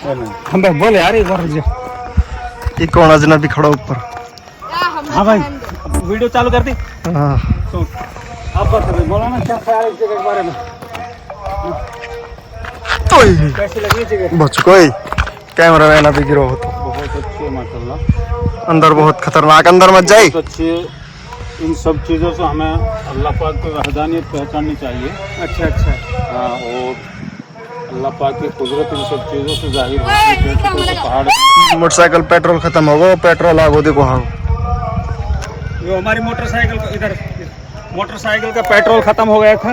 हम बोले यार एक बार ये कौन अजनबी खड़ा ऊपर? हाँ भाई वीडियो चालू कर दी। हाँ तो आप बता बोलो ना क्या ख्याल है इस जगह के बारे में, कैसी लगी जगह? बच कोई कैमरा मैन अभी गिरो हो तो बहुत अच्छी है माशाल्लाह, अंदर बहुत खतरनाक, अंदर मत जाए। बहुत अच्छी है। इन सब चीज़ों से हमें अल्लाह पाक की वहदानियत पहचाननी चाहिए। अच्छा अच्छा। हाँ, और अल्लाह पाक की कुदरत इन सब चीज़ों से जाहिर होती है। जैसे पहाड़, मोटरसाइकिल पेट्रोल खत्म हो गया, पेट्रोल आगो देखो। हाँ जो हमारी मोटरसाइकिल का इधर मोटरसाइकिल का पेट्रोल ख़त्म हो गया था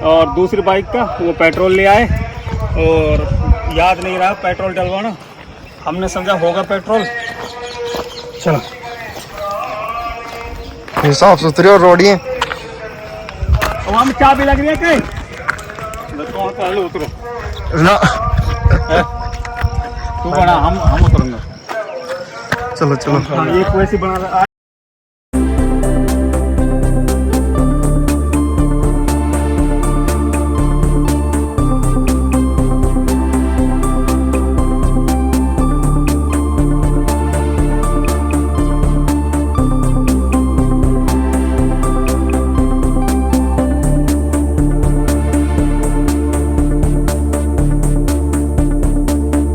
और दूसरी बाइक का वो पेट्रोल ले आए और याद नहीं रहा पेट्रोल डलवाना, हमने समझा होगा पेट्रोल। चलो ये साफ सुथरी और रोड है। वहाँ में चाबी लग रही है कहीं? तो पहले उतरो ना तू बना, हम उतरेंगे। चलो चलो। हाँ, एक वैसी बना